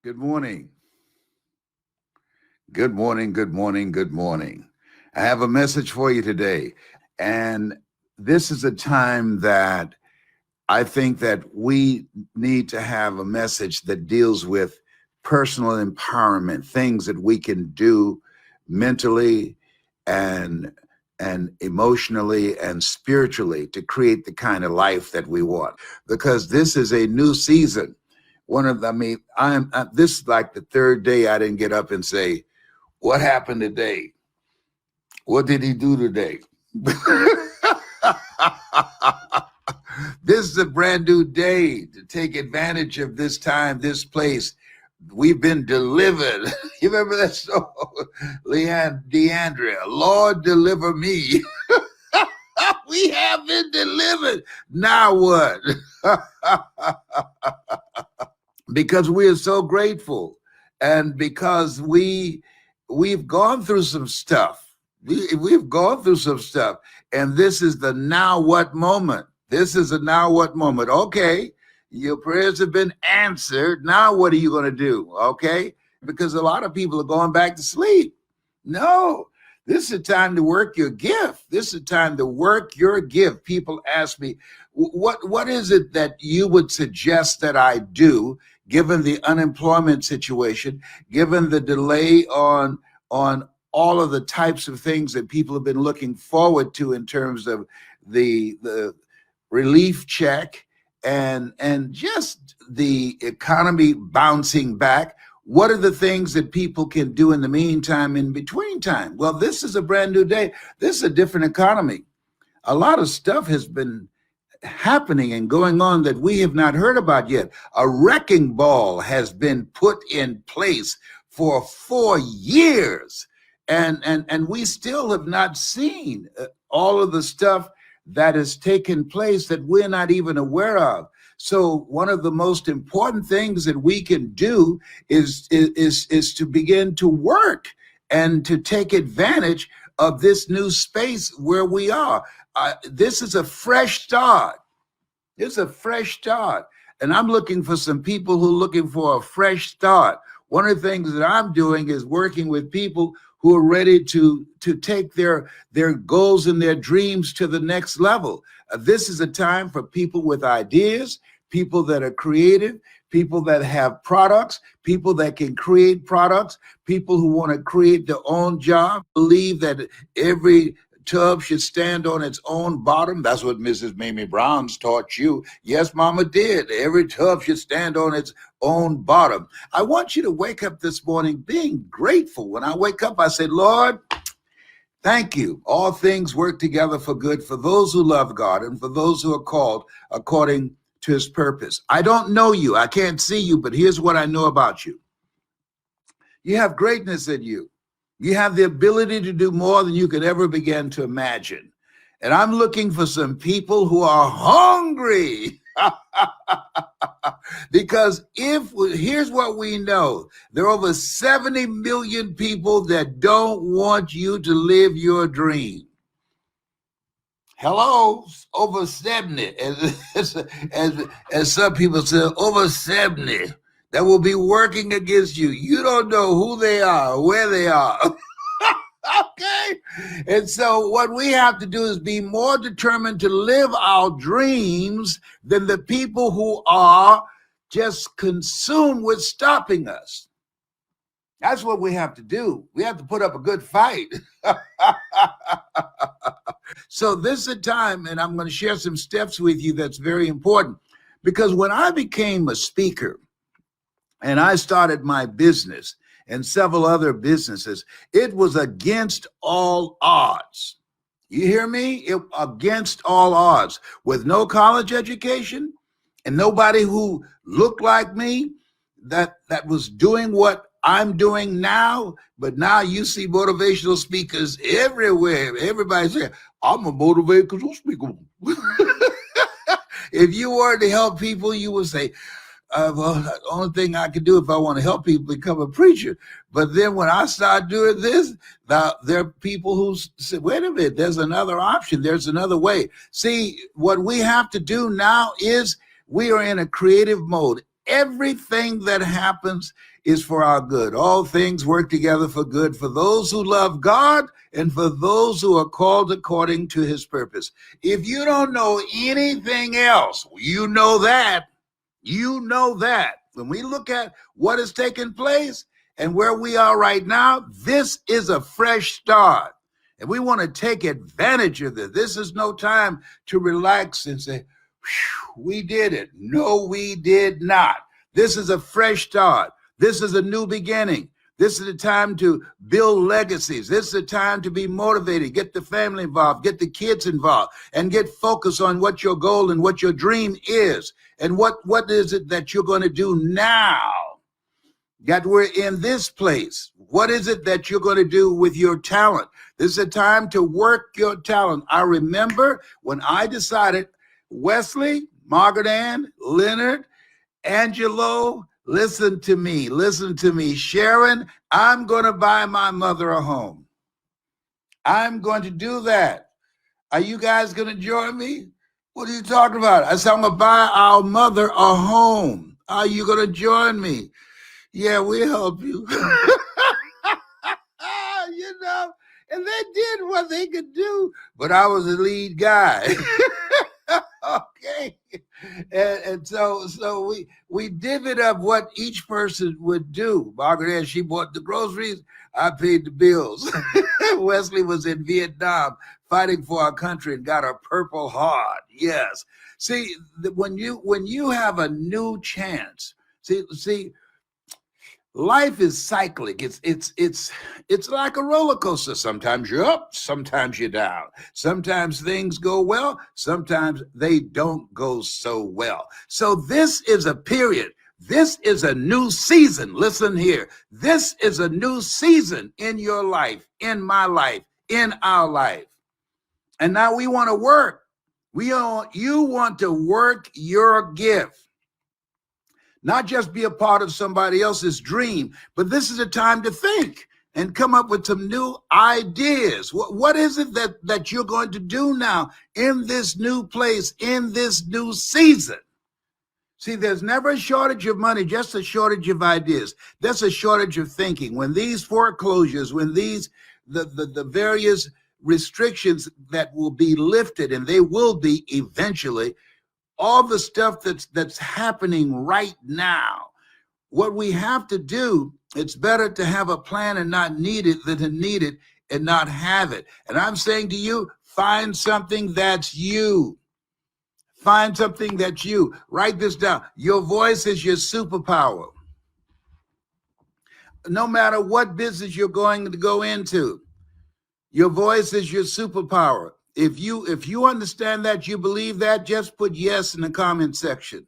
Good morning. Good morning. Good morning. Good morning. I have a message for you today. And this is a time that I think that we need to have a message that deals with personal empowerment, things that we can do mentally and emotionally and spiritually to create the kind of life that we want. Because this is a new season. This is like the third day I didn't get up and say, what happened today? What did he do today? This is a brand new day to take advantage of this time, this place. We've been delivered. You remember that song? Deandra, Lord, deliver me. We have been delivered. Now what? Because we are so grateful, and because we've gone through some stuff. We've gone through some stuff, and this is the now what moment. This is a now what moment. Okay, your prayers have been answered. Now what are you going to do? Okay, because a lot of people are going back to sleep. No, this is a time to work your gift. This is a time to work your gift. People ask me, what is it that you would suggest that I do, given the unemployment situation, given the delay on all of the types of things that people have been looking forward to in terms of the relief check and just the economy bouncing back? What are the things that people can do in the meantime, in between time? Well, this is a brand new day. This is a different economy. A lot of stuff has been happening and going on that we have not heard about yet. A wrecking ball has been put in place for 4 years, and we still have not seen all of the stuff that has taken place that we're not even aware of. So one of the most important things that we can do is to begin to work and to take advantage of this new space where we are. This is a fresh start. It's a fresh start. And I'm looking for some people who are looking for a fresh start. One of the things that I'm doing is working with people who are ready to take their goals and their dreams to the next level. This is a time for people with ideas, people that are creative, people that have products, people that can create products, people who want to create their own job, believe that every tub should stand on its own bottom. That's what Mrs. Mamie Brown's taught you. Yes, Mama did. Every tub should stand on its own bottom. I want you to wake up this morning being grateful. When I wake up, I say, Lord, thank you. All things work together for good for those who love God and for those who are called according to his purpose. I don't know you. I can't see you, but here's what I know about you. You have greatness in you. You have the ability to do more than you could ever begin to imagine. And I'm looking for some people who are hungry. Because here's what we know. There are over 70 million people that don't want you to live your dream. Hello, over 70, as some people say, over 70 that will be working against you. You don't know who they are, where they are. Okay? And so what we have to do is be more determined to live our dreams than the people who are just consumed with stopping us. That's what we have to do. We have to put up a good fight. So this is a time, and I'm going to share some steps with you that's very important. Because when I became a speaker and I started my business and several other businesses, it was against all odds. You hear me? Against all odds. With no college education and nobody who looked like me that was doing what I'm doing now. But now you see motivational speakers everywhere. Everybody's saying, I'm a motivational speaker. If you were to help people, you would say, well, the only thing I can do if I want to help people become a preacher. But then when I start doing this, now there are people who say, wait a minute, there's another option. There's another way. See, what we have to do now is we are in a creative mode. everything that happens is for our good. All things work together for good for those who love God and for those who are called according to his purpose. If you don't know anything else, you know that. You know that. When we look at what has taken place and where we are right now, this is a fresh start. And we want to take advantage of this. This is no time to relax and say, we did it. No, we did not. This is a fresh start. This is a new beginning. This is the time to build legacies. This is the time to be motivated, get the family involved, get the kids involved, and get focused on what your goal and what your dream is. And what is it that you're going to do now that we're in this place? What is it that you're going to do with your talent? This is a time to work your talent. I remember when I decided, Wesley, Margaret Ann, Leonard, Angelo, listen to me. Listen to me. Sharon, I'm going to buy my mother a home. I'm going to do that. Are you guys going to join me? What are you talking about? I said, I'm going to buy our mother a home. Are you going to join me? Yeah, we'll help you. You know, and they did what they could do, but I was the lead guy. Okay. And so we divvied up what each person would do. Margaret Ann, she bought the groceries. I paid the bills. Wesley was in Vietnam fighting for our country and got a Purple Heart. Yes. See, when you have a new chance, see, life is cyclic. It's like a roller coaster. Sometimes you're up, sometimes you're down. Sometimes things go well, sometimes they don't go so well. So this is a period. This is a new season. Listen here. This is a new season in your life, in my life, in our life. And now we want to work. You want to work your gift. Not just be a part of somebody else's dream, but this is a time to think and come up with some new ideas. What is it that you're going to do now in this new place, in this new season? See, there's never a shortage of money, just a shortage of ideas. There's a shortage of thinking. When these foreclosures, when the various restrictions that will be lifted, and they will be eventually, all the stuff that's happening right now, what we have to do, it's better to have a plan and not need it than to need it and not have it. And I'm saying to you, find something that's you. Find something that's you. Write this down. Your voice is your superpower. No matter what business you're going to go into, your voice is your superpower. If you understand that, you believe that, just put yes in the comment section.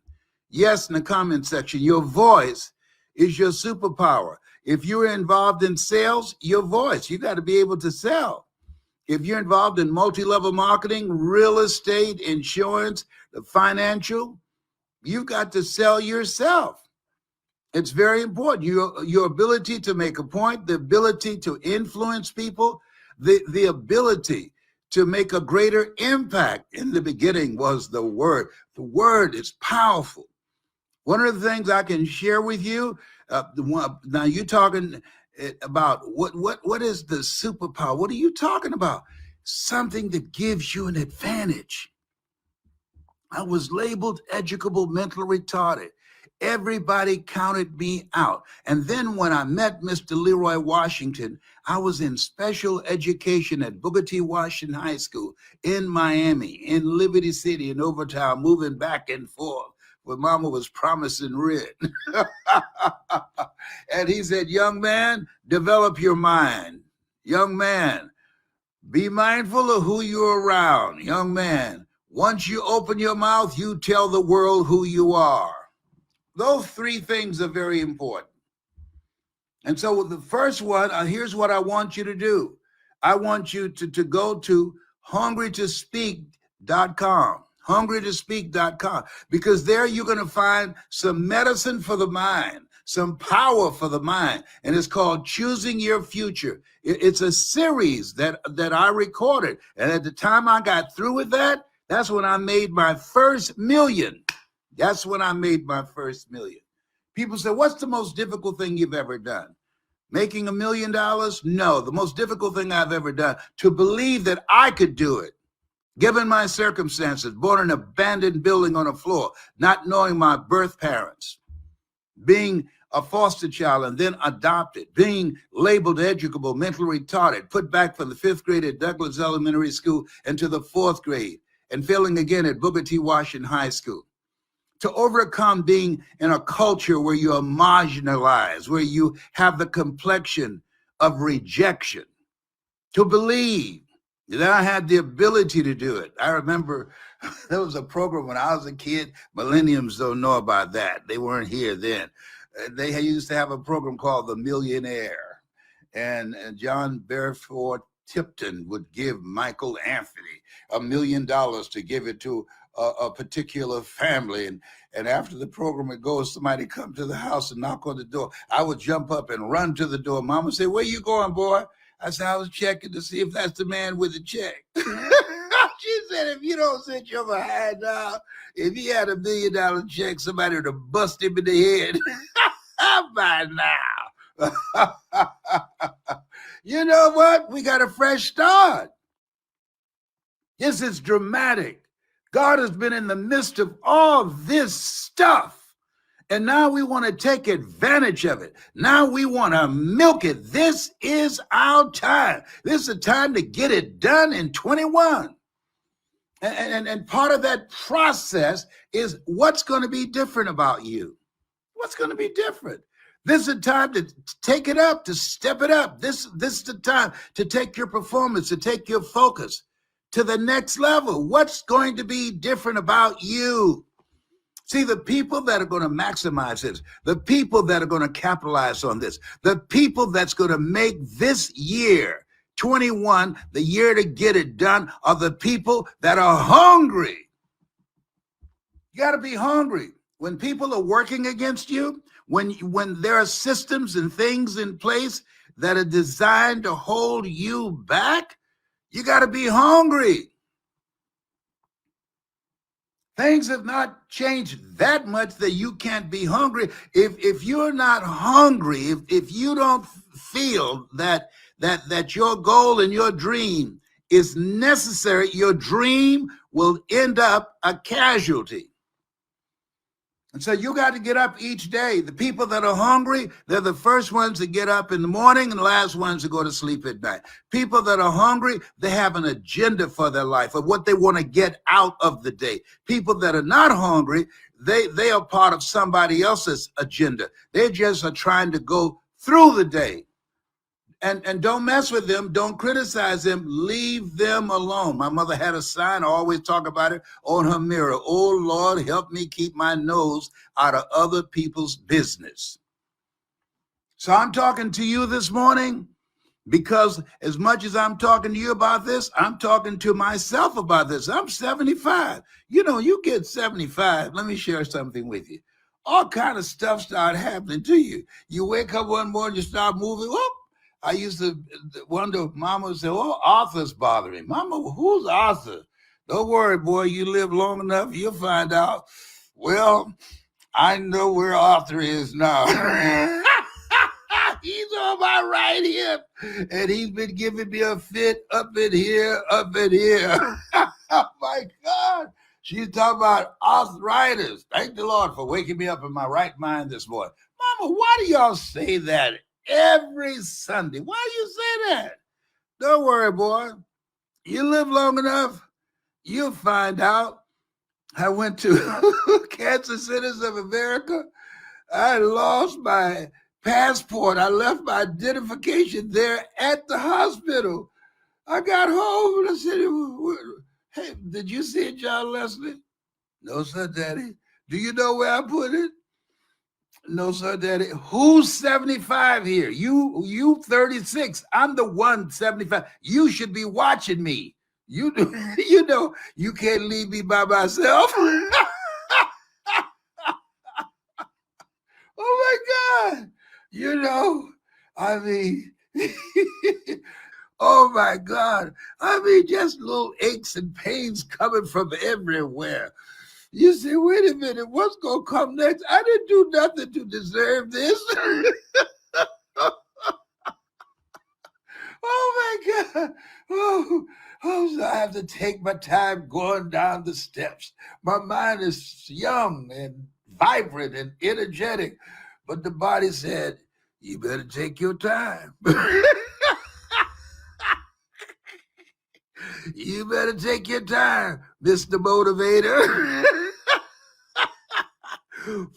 Yes in the comment section. Your voice is your superpower. If you're involved in sales, your voice, you got to be able to sell. If you're involved in multi-level marketing, real estate, insurance, the financial, you've got to sell yourself. It's very important. Your ability to make a point, the ability to influence people, the ability to make a greater impact. In the beginning was the Word. The Word is powerful. One of the things I can share with you, now you're talking about what is the superpower? What are you talking about? Something that gives you an advantage. I was labeled educable, mentally retarded. Everybody counted me out. And then when I met Mr. Leroy Washington, I was in special education at Booker T. Washington High School in Miami, in Liberty City, in Overtown, moving back and forth, where Mama was promising rent. And he said, young man, develop your mind. Young man, be mindful of who you're around. Young man, once you open your mouth, you tell the world who you are. Those three things are very important. And so with the first one, here's what I want you to do. I want you to go to hungrytospeak.com, hungrytospeak.com, because there you're going to find some medicine for the mind, some power for the mind, and it's called Choosing Your Future. It's a series that I recorded, and at the time I got through with that, that's when I made my first million. That's when I made my first million. People say, what's the most difficult thing you've ever done? Making $1 million? No, the most difficult thing I've ever done, to believe that I could do it. Given my circumstances, born in an abandoned building on a floor, not knowing my birth parents, being a foster child and then adopted, being labeled educable, mentally retarded, put back from the 5th grade at Douglas Elementary School into the 4th grade, and failing again at Booker T. Washington High School. To overcome being in a culture where you are marginalized, where you have the complexion of rejection, to believe that I had the ability to do it. I remember there was a program when I was a kid. Millenniums don't know about that. They weren't here then. They used to have a program called The Millionaire. And John Beresford Tipton would give Michael Anthony $1 million to give it to a particular family. And after the program would go, somebody come to the house and knock on the door. I would jump up and run to the door. Mama would say, where you going, boy? I said, I was checking to see if that's the man with the check. She said, if you don't sit your behind down, if he had $1 million check, somebody would have busted him in the head by now. You know what? We got a fresh start. This is dramatic. God has been in the midst of all this stuff. And now we want to take advantage of it. Now we want to milk it. This is our time. This is a time to get it done in 21. And part of that process is what's going to be different about you. What's going to be different? This is a time to take it up, to step it up. This is the time to take your performance, to take your focus to the next level. What's going to be different about you? See, the people that are going to maximize this, the people that are going to capitalize on this, the people that's going to make this year, 21, the year to get it done, are the people that are hungry. You got to be hungry. When people are working against you, when there are systems and things in place that are designed to hold you back, you got to be hungry. Things have not changed that much that you can't be hungry. If you're not hungry, if you don't feel that your goal and your dream is necessary, your dream will end up a casualty. And so you got to get up each day. The people that are hungry, they're the first ones to get up in the morning and the last ones to go to sleep at night. People that are hungry, they have an agenda for their life, of what they want to get out of the day. People that are not hungry, they are part of somebody else's agenda. They just are trying to go through the day. And don't mess with them. Don't criticize them. Leave them alone. My mother had a sign, I always talk about it, on her mirror. Oh, Lord, help me keep my nose out of other people's business. So I'm talking to you this morning because as much as I'm talking to you about this, I'm talking to myself about this. I'm 75. You know, you get 75. Let me share something with you. All kind of stuff start happening to you. You wake up one morning, you start moving. Whoop. I used to wonder, Mama would say, oh, Arthur's bothering. Mama, who's Arthur? Don't worry, boy, you live long enough, you'll find out. Well, I know where Arthur is now. He's on my right hip, and he's been giving me a fit up in here, up in here. Oh, my God. She's talking about arthritis. Thank the Lord for waking me up in my right mind this morning. Mama, why do y'all say that every Sunday? Why do you say that? Don't worry, boy. You live long enough, you'll find out. I went to Cancer Centers of America. I lost my passport. I left my identification there at the hospital. I got home and I said, hey, did you see it, John Leslie? No, sir, Daddy. Do you know where I put it? No, sir, Daddy. Who's 75 here? You 36. I'm the one 75. You should be watching me. You know, you can't leave me by myself. Oh my God. You know, I mean, oh my God. I mean, just little aches and pains coming from everywhere. You say, wait a minute, what's going to come next? I didn't do nothing to deserve this. Oh my God. So I have to take my time going down the steps. My mind is young and vibrant and energetic, but the body said, you better take your time. You better take your time, Mr. Motivator.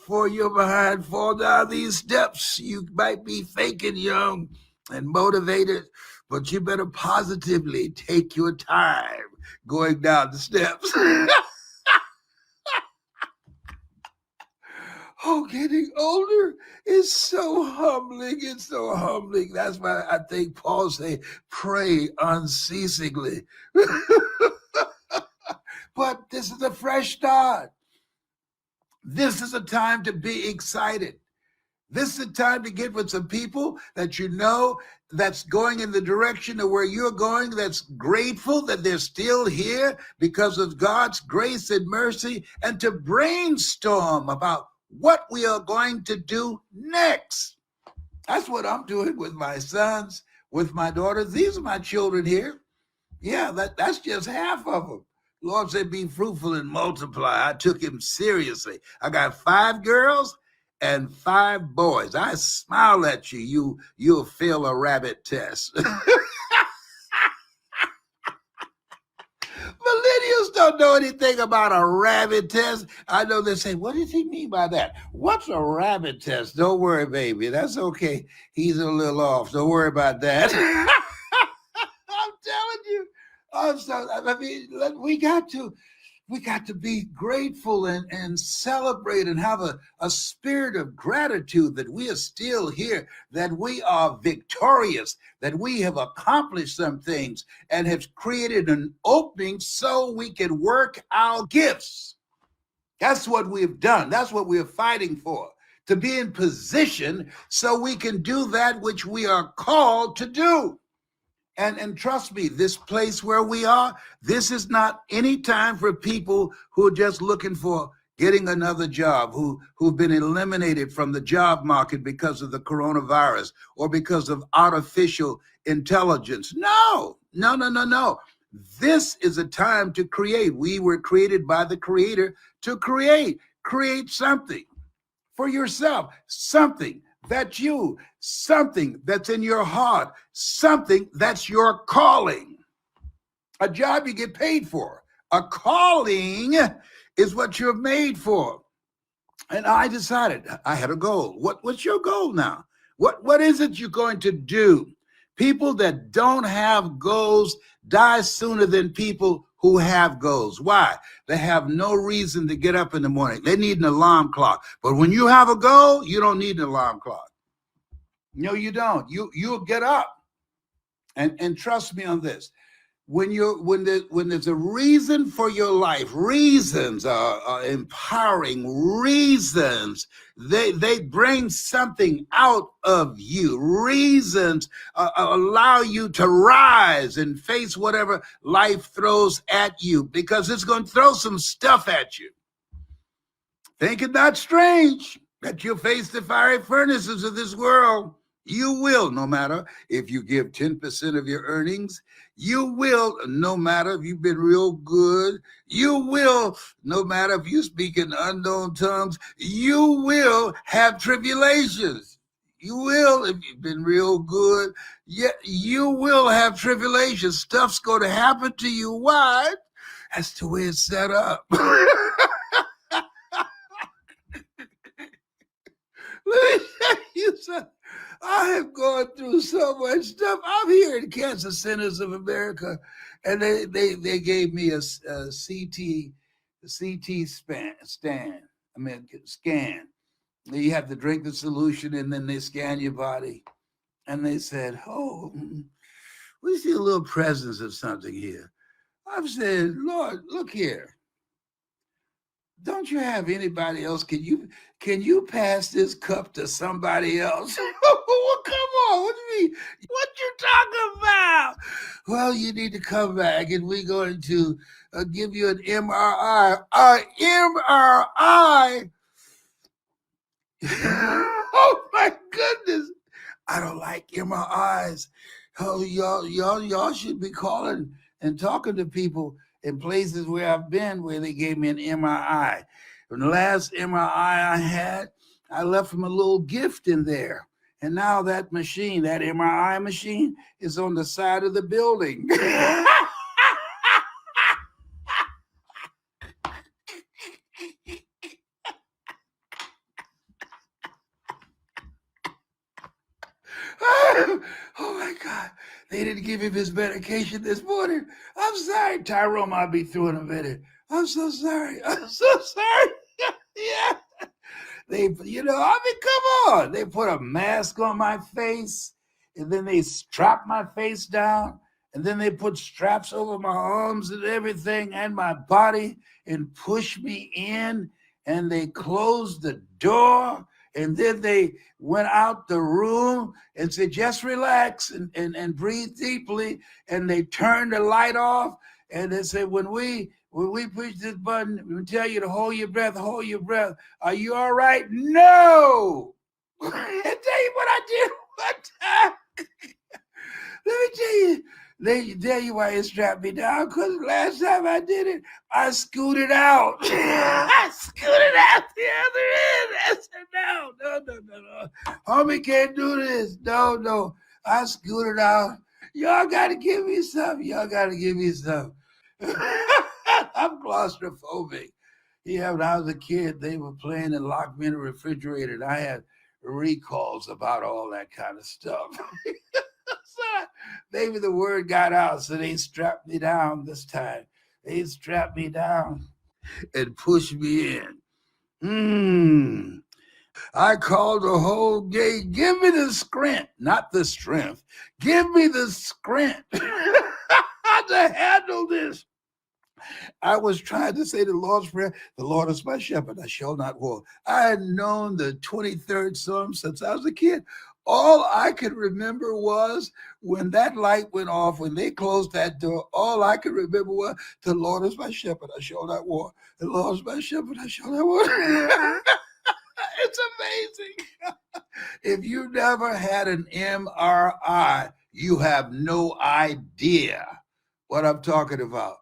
For your behind fall down these steps. You might be thinking young and motivated, but you better positively take your time going down the steps. Oh, getting older is so humbling. It's so humbling. That's why I think Paul say, pray unceasingly. But this is a fresh start. This is a time to be excited. This is a time to get with some people that you know that's going in the direction of where you're going, that's grateful that they're still here because of God's grace and mercy, and to brainstorm about what we are going to do next. That's what I'm doing with my sons, with my daughters. These are my children here. Yeah, that's just half of them. Lord said, be fruitful and multiply. I took him seriously. I got 5 girls and 5 boys. I smile at you. You'll fail a rabbit test. Millennials don't know anything about a rabbit test. I know they say, what does he mean by that? What's a rabbit test? Don't worry, baby. That's okay. He's a little off. Don't worry about that. I'm telling you. I mean, we got to be grateful and celebrate and have a spirit of gratitude that we are still here, that we are victorious, that we have accomplished some things and have created an opening so we can work our gifts. That's what we've done. That's what we're fighting for, to be in position so we can do that which we are called to do. And trust me, this place where we are, this is not any time for people who are just looking for getting another job, who've been eliminated from the job market because of the coronavirus or because of artificial intelligence. No. This is a time to create. We were created by the Creator to create something for yourself, something that's you, something that's in your heart, something that's your calling. A job you get paid for. A calling is what you're made for. And I decided, I had a goal. What's your goal now? What is it you're going to do? People that don't have goals die sooner than people who have goals. Why? They have no reason to get up in the morning. They need an alarm clock. But when you have a goal, you don't need an alarm clock. No, you don't. You'll get up. And trust me on this. When there's a reason for your life, reasons are empowering reasons. They bring something out of you. Reasons allow you to rise and face whatever life throws at you, because it's going to throw some stuff at you. Think it not strange that you'll face the fiery furnaces of this world. You will, no matter if you give 10% of your earnings. You will, no matter if you've been real good. You will, no matter if you speak in unknown tongues. You will have tribulations. You will, if you've been real good. Yeah, you will have tribulations. Stuff's going to happen to you. Why? That's the way it's set up. Let me tell you something. I have gone through so much stuff. I'm here in Cancer Centers of America, and they gave me a CT scan. You have to drink the solution, and then they scan your body. And they said, oh, we see a little presence of something here. I've said, Lord, look here. Don't you have anybody else? Can you pass this cup to somebody else? Well, come on. What do you mean? What you talking about? well, you need to come back and we're going to give you an MRI. MRI? Oh my goodness. I don't like MRIs. Oh, y'all should be calling and talking to people in places where I've been where they gave me an MRI. From the last MRI I had, I left them a little gift in there. And now that machine, that MRI machine, is on the side of the building. Oh my God. They didn't give him his medication this morning. I'm sorry, Tyrone. I'll be through in a minute. I'm so sorry. I'm so sorry. Yeah. Come on. They put a mask on my face and then they strap my face down and then they put straps over my arms and everything and my body and push me in and they closed the door and then they went out the room and said, just relax and breathe deeply. And they turned the light off and they said, when we push this button, we tell you to hold your breath, hold your breath. Are you all right? No. I'll tell you what I did one time. Let me tell you. They tell you why it strapped me down, because last time I did it, I scooted out. I scooted out the other end. I said, no. Homie can't do this. No. I scooted out. Y'all got to give me some. I'm claustrophobic. Yeah, when I was a kid, they were playing and locked me in a refrigerator, and I had recalls about all that kind of stuff. So maybe the word got out, so they strapped me down this time. They strapped me down and pushed me in. I called the whole gang, give me the script, not the strength. Give me the script to handle this. I was trying to say the Lord's Prayer, the Lord is my shepherd, I shall not want. I had known the 23rd Psalm since I was a kid. All I could remember was when that light went off, when they closed that door, all I could remember was, the Lord is my shepherd, I shall not want. The Lord is my shepherd, I shall not want. It's amazing. If you never had an MRI, you have no idea what I'm talking about.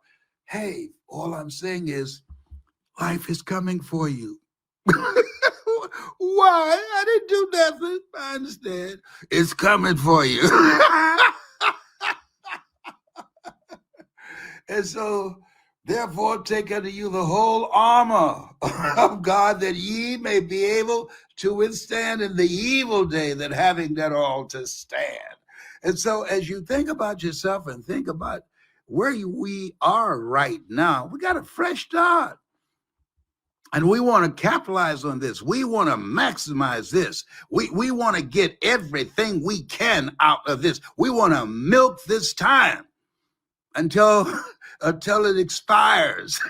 Hey, all I'm saying is life is coming for you. Why? I didn't do nothing. I understand. It's coming for you. And so, therefore, take unto you the whole armor of God, that ye may be able to withstand in the evil day, that having done all to stand. And so, as you think about yourself and think about where we are right now, we got a fresh start. And we want to capitalize on this. We want to maximize this. We want to get everything we can out of this. We want to milk this time until it expires.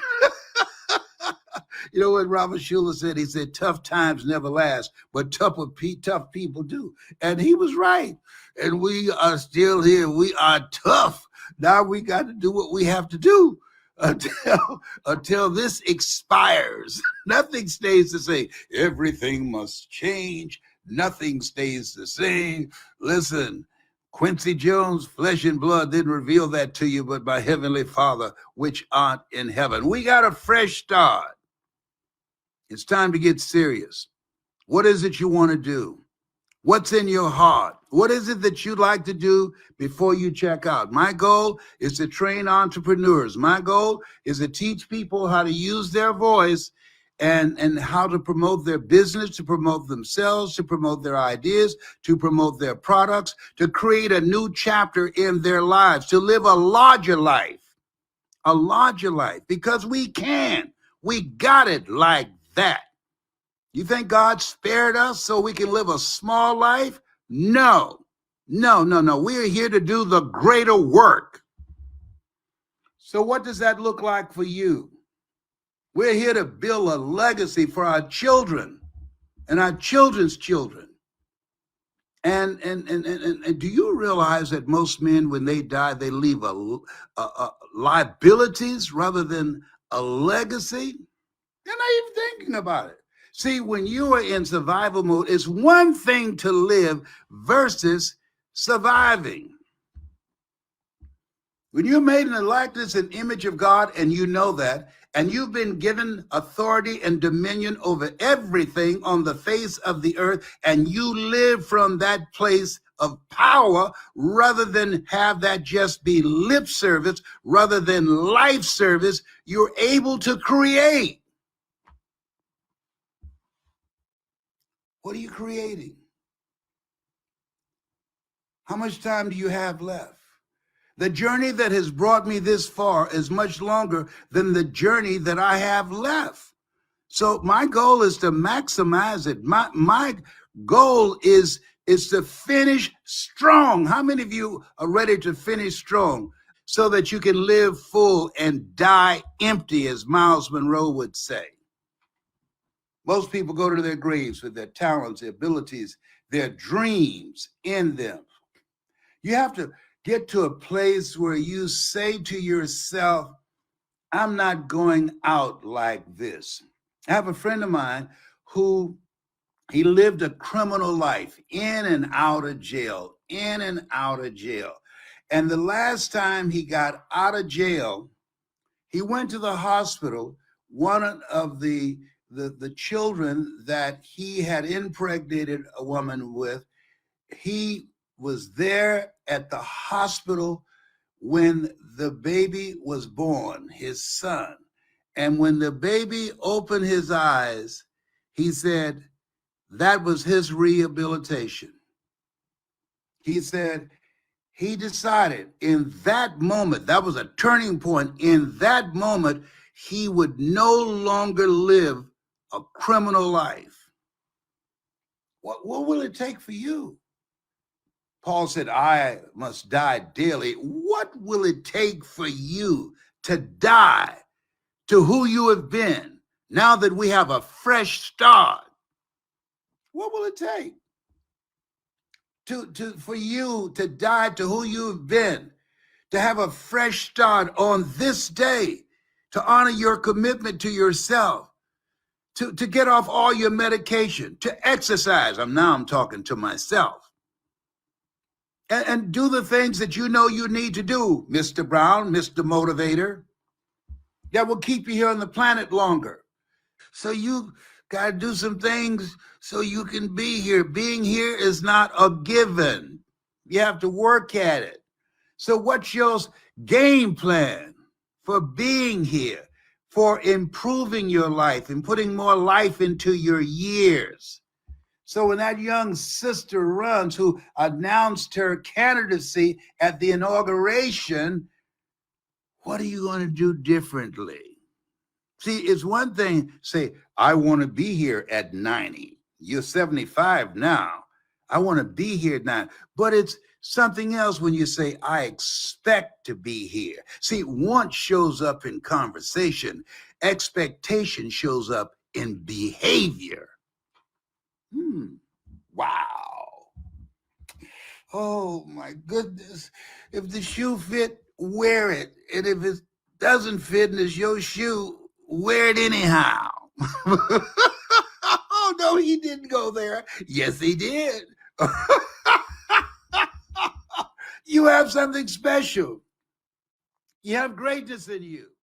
You know what Robert Schuller said? He said, tough times never last, but tough people do. And he was right. And we are still here. We are tough. Now we got to do what we have to do until this expires. Nothing stays the same. Everything must change. Nothing stays the same. Listen, Quincy Jones, flesh and blood didn't reveal that to you, but my heavenly Father, which art in heaven. We got a fresh start. It's time to get serious. What is it you want to do? What's in your heart? What is it that you'd like to do before you check out? My goal is to train entrepreneurs. My goal is to teach people how to use their voice and how to promote their business, to promote themselves, to promote their ideas, to promote their products, to create a new chapter in their lives, to live a larger life, because we can. We got it like that. You think God spared us so we can live a small life? No. We're here to do the greater work. So what does that look like for you? We're here to build a legacy for our children and our children's children. And do you realize that most men, when they die, they leave a liabilities rather than a legacy? They're not even thinking about it. See, when you are in survival mode, it's one thing to live versus surviving. When you're made in the likeness and image of God, and you know that, and you've been given authority and dominion over everything on the face of the earth, and you live from that place of power rather than have that just be lip service, rather than life service, you're able to create. What are you creating? How much time do you have left? The journey that has brought me this far is much longer than the journey that I have left. So my goal is to maximize it. My goal is to finish strong. How many of you are ready to finish strong so that you can live full and die empty, as Miles Monroe would say? Most people go to their graves with their talents, their abilities, their dreams in them. You have to get to a place where you say to yourself, I'm not going out like this. I have a friend of mine who he lived a criminal life, in and out of jail, in and out of jail. And the last time he got out of jail, he went to the hospital. One of the children that he had impregnated a woman with, he was there at the hospital when the baby was born, his son. And when the baby opened his eyes, he said that was his rehabilitation. He said he decided in that moment, that was a turning point. In that moment, he would no longer live a criminal life. What will it take for you? Paul said, I must die daily. What will it take for you to die to who you have been now that we have a fresh start? What will it take for you to die to who you have been, to have a fresh start on this day, to honor your commitment to yourself, to get off all your medication, to exercise? I'm talking to myself. And do the things that you know you need to do, Mr. Brown, Mr. Motivator, that will keep you here on the planet longer. So you got to do some things so you can be here. Being here is not a given. You have to work at it. So what's your game plan for being here, for improving your life and putting more life into your years? So when that young sister runs, who announced her candidacy at the inauguration, what are you going to do differently? See, it's one thing say, I want to be here at 90. You're 75 now. I want to be here now. But it's something else when you say, I expect to be here. See, want shows up in conversation. Expectation shows up in behavior. Wow. Oh my goodness. If the shoe fit, wear it. And if it doesn't fit and it's your shoe, wear it anyhow. Oh no, he didn't go there. Yes, he did. You have something special. You have greatness in you.